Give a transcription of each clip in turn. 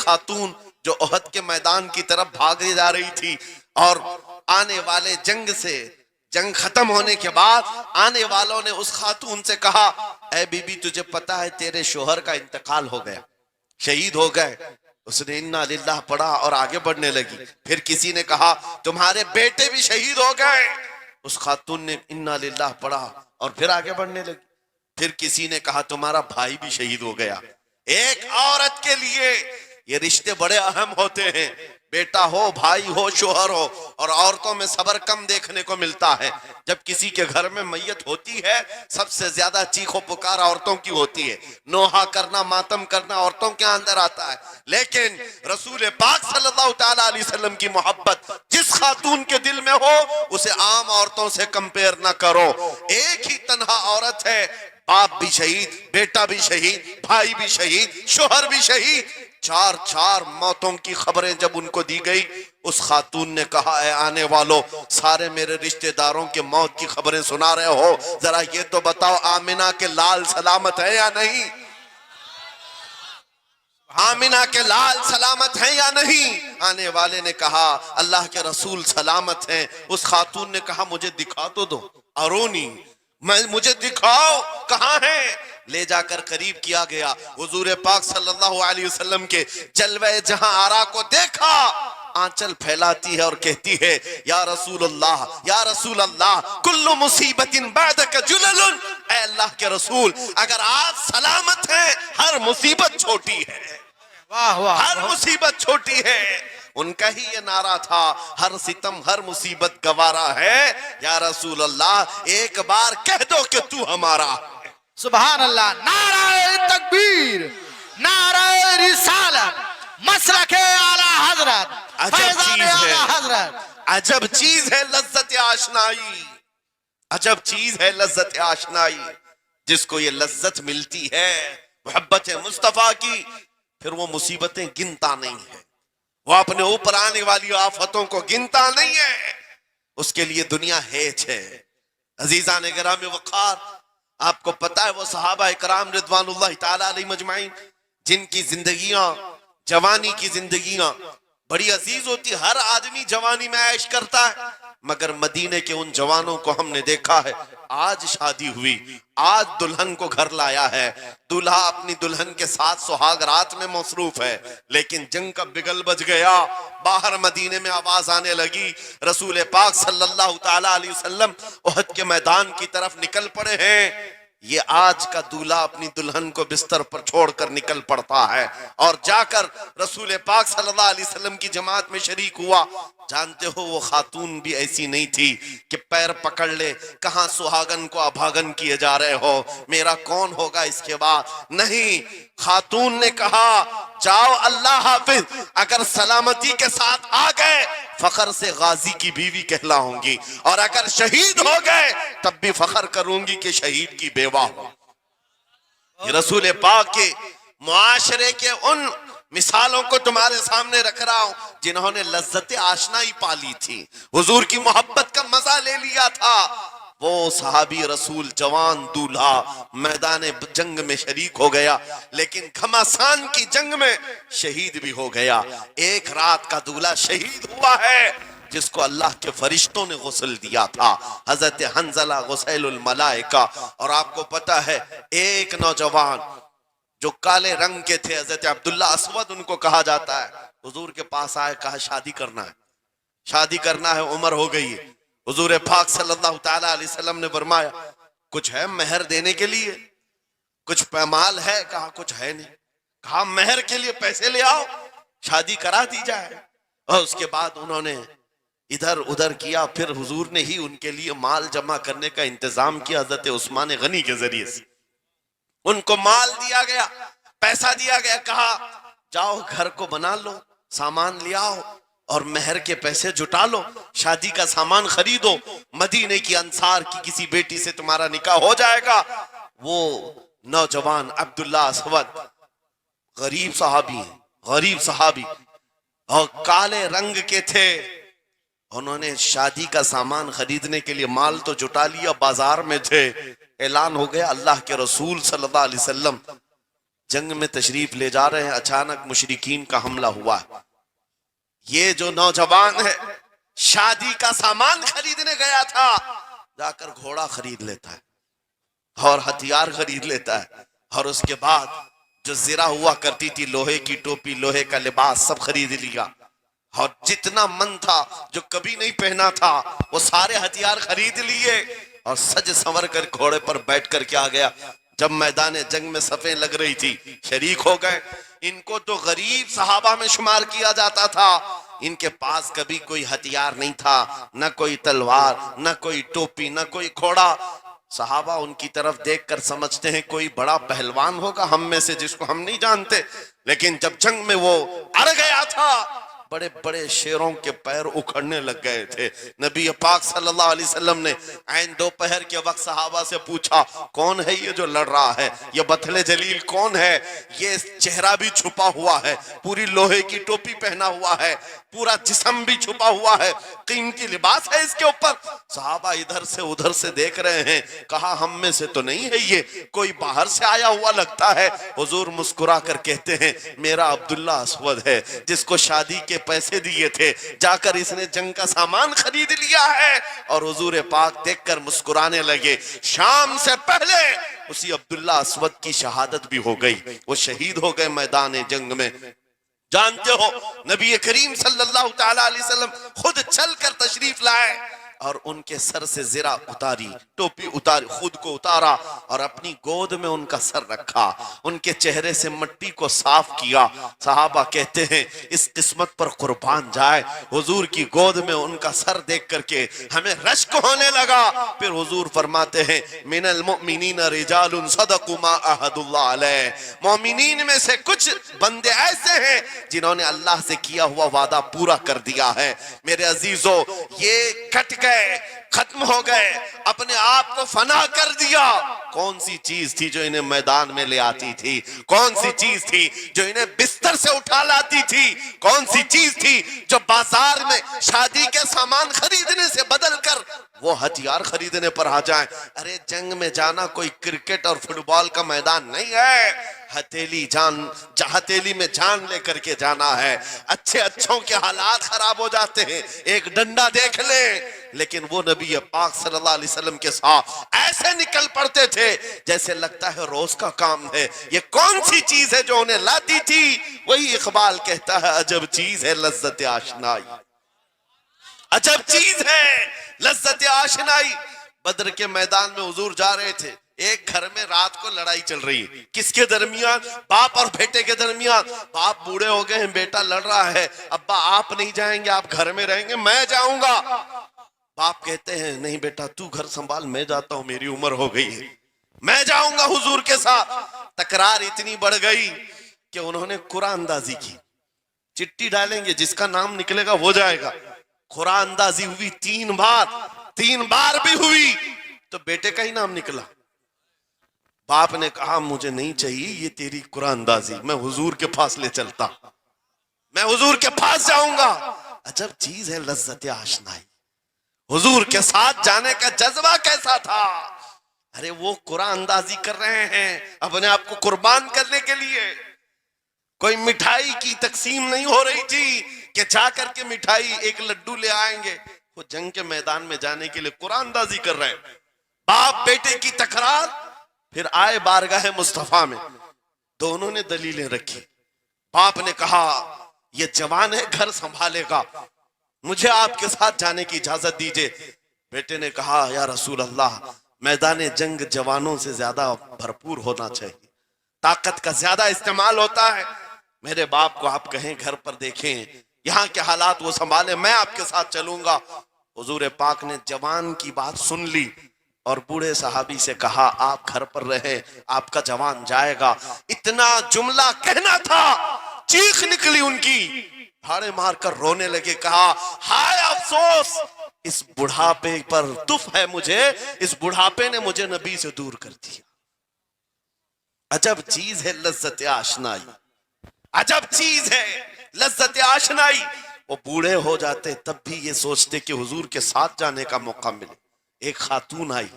خاتون جو احد کے میدان کی طرف بھاگ جا رہی تھی، اور آنے والے جنگ ختم ہونے کے بعد آنے والوں نے اس خاتون سے کہا، اے بی بی تجھے پتا ہے تیرے شوہر کا انتقال ہو گیا، شہید ہو گئے۔ اس نے انا للہ پڑھا اور آگے بڑھنے لگی۔ پھر کسی نے کہا تمہارے بیٹے بھی شہید ہو گئے، اس خاتون نے انا للہ پڑھا اور پھر آگے بڑھنے لگی۔ پھر کسی نے کہا تمہارا بھائی بھی شہید ہو گیا۔ ایک عورت کے لیے یہ رشتے بڑے اہم ہوتے ہیں، بیٹا ہو، بھائی ہو، شوہر ہو، اور عورتوں میں صبر کم دیکھنے کو ملتا ہے۔ جب کسی کے گھر میں میت ہوتی ہے سب سے زیادہ چیخ و پکار عورتوں کی ہوتی ہے، نوحہ کرنا، ماتم کرنا عورتوں کے اندر آتا ہے۔ لیکن رسول پاک صلی اللہ تعالیٰ علیہ وسلم کی محبت جس خاتون کے دل میں ہو اسے عام عورتوں سے کمپیر نہ کرو۔ ایک ہی تنہا عورت ہے، باپ بھی شہید، بیٹا بھی شہید، بھائی بھی شہید، شوہر بھی شہید، چار موتوں کی خبریں جب ان کو دی گئی، اس خاتون نے کہا اے آنے والو، سارے میرے رشتہ داروں کے موت کی خبریں سنا رہے ہو، ذرا یہ تو بتاؤ آمنہ کے لال سلامت ہے یا نہیں؟ آمنہ کے لال سلامت ہیں یا نہیں؟ آنے والے نے کہا اللہ کے رسول سلامت ہیں۔ اس خاتون نے کہا مجھے دکھا تو دو، ارونی، مجھے دکھاؤ کہاں ہیں۔ لے جا کر قریب کیا گیا، حضور پاک صلی اللہ علیہ وسلم کے جلوہ جہاں آرا کو دیکھا، آنچل پھیلاتی ہے اور کہتی ہے یا رسول اللہ، یا رسول اللہ، کل مصیبت بعدک جلل، اے اللہ کے رسول اگر آپ سلامت ہیں ہر مصیبت چھوٹی ہے، ہر مصیبت چھوٹی ہے۔ ان کا ہی یہ نعرہ تھا، ہر ستم ہر مصیبت گوارا ہے، یا رسول اللہ ایک بار کہہ دو کہ تو ہمارا۔ سبحان اللہ، نعرہ تکبیر، نعرہ رسالت، مسلک اعلی حضرت، فیضان اعلی حضرت۔ عجب چیز ہے لذت آشنائی، عجب چیز ہے لذت آشنائی، جس کو یہ لذت ملتی ہے محبت مصطفیٰ کی، پھر وہ مصیبتیں گنتا نہیں ہے، وہ اپنے اوپر آنے والی آفتوں کو گنتا نہیں ہے، اس کے لیے دنیا ہیچ ہے۔ عزیزان گرامی وقار، آپ کو پتہ ہے وہ صحابہ اکرام رضوان اللہ تعالیٰ علیہ مجمعین جن کی زندگیاں، جوانی کی زندگیاں بڑی عزیز ہوتی، ہر آدمی جوانی میں عیش کرتا ہے، مگر مدینے کے ان جوانوں کو ہم نے دیکھا ہے آج شادی ہوئی، آج دلہن کو گھر لایا ہے، دلہا اپنی دلہن کے ساتھ سہاگ رات میں مصروف ہے، لیکن جنگ کا بگل بج گیا، باہر مدینے میں آواز آنے لگی، رسول پاک صلی اللہ تعالیٰ علیہ وسلم احد کے میدان کی طرف نکل پڑے ہیں۔ یہ آج کا دولہا اپنی دلہن کو بستر پر چھوڑ کر نکل پڑتا ہے اور جا کر رسول پاک صلی اللہ علیہ وسلم کی جماعت میں شریک ہوا۔ جانتے ہو وہ خاتون بھی ایسی نہیں تھی کہ پیر پکڑ لے، کہاں سہاگن کو ابھاگن کیے جا رہے ہو، میرا کون ہوگا اس کے بعد، نہیں، خاتون نے کہا جاؤ اللہ حافظ، اگر سلامتی کے ساتھ آ گئے فخر سے غازی کی بیوی کہلاؤں گی، اور اگر شہید ہو گئے تب بھی فخر کروں گی کہ شہید کی بیوہ ہو۔ یہ رسول پاک کے معاشرے کے ان مثالوں کو تمہارے سامنے رکھ رہا ہوں جنہوں نے لذت آشنائی پالی تھی، حضور کی محبت کا مزہ لے لیا تھا۔ وہ صحابی رسول جوان دولہا میدان جنگ میں شریک ہو گیا، لیکن گھمسان کی جنگ میں شہید بھی ہو گیا۔ ایک رات کا دولہا شہید ہوا ہے جس کو اللہ کے فرشتوں نے غسل دیا تھا، حضرت حنظلہ غسیل الملائکہ۔ اور آپ کو پتا ہے ایک نوجوان جو کالے رنگ کے تھے، حضرت عبداللہ اسود ان کو کہا جاتا ہے، حضور کے پاس آئے، کہا شادی کرنا ہے، شادی کرنا ہے، عمر ہو گئی ہے۔ حضور پاک صلی اللہ تعالیٰ علیہ وسلم نے فرمایا کچھ ہے مہر دینے کے لیے، کچھ پیمال ہے؟ کہا کچھ ہے نہیں۔ کہا مہر کے لیے پیسے لے آؤ، شادی کرا دی جائے۔ اور اس کے بعد انہوں نے ادھر ادھر کیا، پھر حضور نے ہی ان کے لیے مال جمع کرنے کا انتظام کیا حضرت عثمان غنی کے ذریعے سے، ان کو مال دیا گیا، پیسہ دیا گیا، کہا جاؤ گھر کو بنا لو، سامان لے آؤ اور مہر کے پیسے جٹا لو، شادی کا سامان خریدو، مدینے کی انصار کی کسی بیٹی سے تمہارا نکاح ہو جائے گا۔ وہ نوجوان عبداللہ اسود غریب صحابی ہیں، غریب صحابی، اور کالے رنگ کے تھے، انہوں نے شادی کا سامان خریدنے کے لیے مال تو جٹا لیا، بازار میں تھے، اعلان ہو گیا اللہ کے رسول صلی اللہ علیہ وسلم جنگ میں تشریف لے جا رہے ہیں، اچانک مشرکین کا حملہ ہوا ہے۔ یہ جو نوجوان ہے شادی کا سامان خریدنے گیا تھا، جا کر گھوڑا خرید لیتا ہے اور ہتھیار خرید لیتا ہے، اور اس کے بعد جو زرہ ہوا کرتی تھی، لوہے کی ٹوپی، لوہے کا لباس، سب خرید لیا، اور جتنا من تھا جو کبھی نہیں پہنا تھا وہ سارے ہتھیار خرید لیے، اور سج سنور کر گھوڑے پر بیٹھ کر کے آ گیا۔ جب میدان جنگ میں صفیں لگ رہی تھی شریک ہو گئے۔ ان کو تو غریب صحابہ میں شمار کیا جاتا تھا، ان کے پاس کبھی کوئی ہتھیار نہیں تھا، نہ کوئی تلوار، نہ کوئی ٹوپی، نہ کوئی گھوڑا۔ صحابہ ان کی طرف دیکھ کر سمجھتے ہیں کوئی بڑا پہلوان ہوگا ہم میں سے جس کو ہم نہیں جانتے، لیکن جب جنگ میں وہ اڑ گیا تھا بڑے بڑے شیروں کے پیر اکھڑنے لگ گئے تھے۔ نبی پاک صلی اللہ علیہ وسلم نے عین دوپہر کے وقت صحابہ سے پوچھا کون ہے یہ جو لڑ رہا ہے، یہ بطل جلیل کون ہے؟ یہ چہرہ بھی چھپا ہوا ہے، پوری لوہے کی ٹوپی پہنا ہوا ہے، پورا جسم بھی چھپا ہوا ہے، قیمتی لباس ہے اس کے اوپر۔ صحابہ ادھر سے ادھر سے دیکھ رہے ہیں، کہا ہم میں سے تو نہیں ہے، یہ کوئی باہر سے آیا ہوا لگتا ہے۔ حضور مسکرا کر کہتے ہیں میرا عبداللہ اسود ہے، جس کو شادی کے پیسے دیے تھے، جا کر اس نے جنگ کا سامان خرید لیا ہے۔ اور حضور پاک دیکھ کر مسکرانے لگے۔ شام سے پہلے اسی عبداللہ اسود کی شہادت بھی ہو گئی، وہ شہید ہو گئے میدان جنگ میں۔ جانتے ہو نبی کریم صلی اللہ تعالی علیہ وسلم خود چل کر تشریف لائے اور ان کے سر سے زرہ اتاری، ٹوپی اتاری، خود کو اتارا اور اپنی گود میں ان کا سر رکھا، ان کے چہرے سے مٹی کو صاف کیا۔ صحابہ کہتے ہیں اس قسمت پر قربان جائے، حضور کی گود میں ان کا سر دیکھ کر کے ہمیں رشک ہونے لگا۔ پھر حضور فرماتے ہیں من المؤمنین رجال صدقوا ما عاہدوا اللہ علیہ، مومنین میں سے کچھ بندے ایسے ہیں جنہوں نے اللہ سے کیا ہوا وعدہ پورا کر دیا ہے۔ میرے عزیزو یہ کٹ گئے، ختم ہو گئے، اپنے آپ کو فنا کر دیا۔ کون سی چیز تھی جو انہیں میدان میں لے آتی تھی؟ کون سی چیز تھی جو انہیں بستر سے اٹھا لاتی تھی؟ کون سی چیز تھی جو بازار میں شادی کے سامان خریدنے سے بدل کر وہ ہتھیار خریدنے پر آ جائیں؟ ارے جنگ میں جانا کوئی کرکٹ اور فٹ بال کا میدان نہیں ہے، ہتھیلی میں جان لے کر کے جانا ہے۔ اچھے اچھوں کے حالات خراب ہو جاتے ہیں، ایک ڈنڈا دیکھ لیں، لیکن وہ نبی پاک صلی اللہ علیہ وسلم کے ساتھ ایسے نکل پڑتے تھے جیسے لگتا ہے روز کا کام ہے۔ یہ کون سی چیز ہے جو انہیں لاتی تھی؟ وہی اقبال کہتا ہے عجب چیز ہے لذت آشنائی، عجب چیز ہے لذت آشنائی۔ بدر کے میدان میں حضور جا رہے تھے، ایک گھر میں رات کو لڑائی چل رہی ہے، کس کے درمیان؟ باپ اور بیٹے کے درمیان۔ باپ بوڑھے ہو گئے ہیں، بیٹا لڑ رہا ہے، ابا آپ نہیں جائیں گے، آپ گھر میں رہیں گے، میں جاؤں گا۔ باپ کہتے ہیں نہیں بیٹا تو گھر سنبھال، میں جاتا ہوں، میری عمر ہو گئی ہے، میں جاؤں گا حضور کے ساتھ۔ تکرار اتنی بڑھ گئی کہ انہوں نے قرآن اندازی کی، چٹی ڈالیں گے جس کا نام نکلے گا وہ جائے گا۔ قرآن اندازی ہوئی 3 بار بھی ہوئی تو بیٹے کا ہی نام نکلا۔ باپ نے کہا مجھے نہیں چاہیے یہ تیری قرآن اندازی، میں حضور کے پاس لے چلتا، میں حضور کے پاس جاؤں گا۔ عجب چیز ہے لذت آشنائی، حضور کے ساتھ جانے کا جذبہ کیسا تھا۔ ارے وہ قرآن اندازی کر رہے ہیں اپنے آپ کو قربان کرنے کے لیے، کوئی مٹھائی کی تقسیم نہیں ہو رہی تھی کہ جا کر کے مٹھائی ایک لڈو لے آئیں گے، وہ جنگ کے میدان میں جانے کے لیے قرآن اندازی کر رہے ہیں۔ باپ بیٹے کی تکرار، پھر آئے بارگاہ مصطفیٰ میں، دونوں نے دلیلیں رکھی۔ باپ نے کہا یہ جوان ہے گھر سنبھالے گا، مجھے آپ کے ساتھ جانے کی اجازت دیجئے۔ بیٹے نے کہا یا رسول اللہ میدان جنگ جوانوں سے زیادہ بھرپور ہونا چاہیے، طاقت کا زیادہ استعمال ہوتا ہے، میرے باپ کو آپ کہیں گھر پر دیکھیں، یہاں کے حالات وہ سنبھالیں، میں آپ کے ساتھ چلوں گا۔ حضور پاک نے جوان کی بات سن لی اور بوڑھے صحابی سے کہا آپ گھر پر رہیں، آپ کا جوان جائے گا۔ اتنا جملہ کہنا تھا، چیخ نکلی ان کی، پھاڑے مار کر رونے لگے، کہا ہائے افسوس، اس بڑھاپے پر تف ہے مجھے، اس بڑھاپے نے مجھے نبی سے دور کر دیا۔ عجب چیز ہے لذت آشنائی، عجب چیز ہے لذت آشنائی۔ وہ بوڑھے ہو جاتے تب بھی یہ سوچتے کہ حضور کے ساتھ جانے کا موقع ملے۔ ایک خاتون آئی،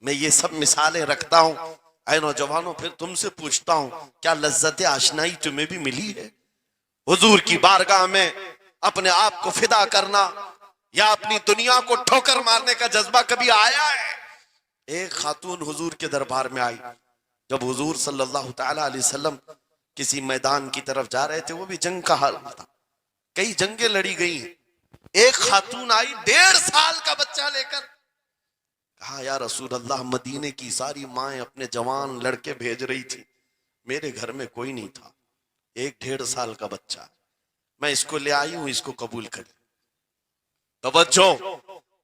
میں یہ سب مثالیں رکھتا ہوں اے نوجوانوں پھر تم سے پوچھتا ہوں کیا لذت آشنائی تمہیں بھی ملی ہے؟ حضور کی بارگاہ میں اپنے آپ کو فدا کرنا یا اپنی دنیا کو ٹھوکر مارنے کا جذبہ کبھی آیا ہے؟ ایک خاتون حضور کے دربار میں آئی جب حضور صلی اللہ تعالی علیہ وسلم کسی میدان کی طرف جا رہے تھے، وہ بھی جنگ کا حال تھا، کئی جنگیں لڑی گئی ہیں۔ ایک خاتون آئی 1.5 سال کا بچہ لے کر، کہا یا رسول اللہ مدینے کی ساری مائیں اپنے جوان لڑکے بھیج رہی تھی، میرے گھر میں کوئی نہیں تھا، ایک 1.5 سال کا بچہ، میں اس کو لے آئی ہوں، اس کو قبول کر۔ توجہ،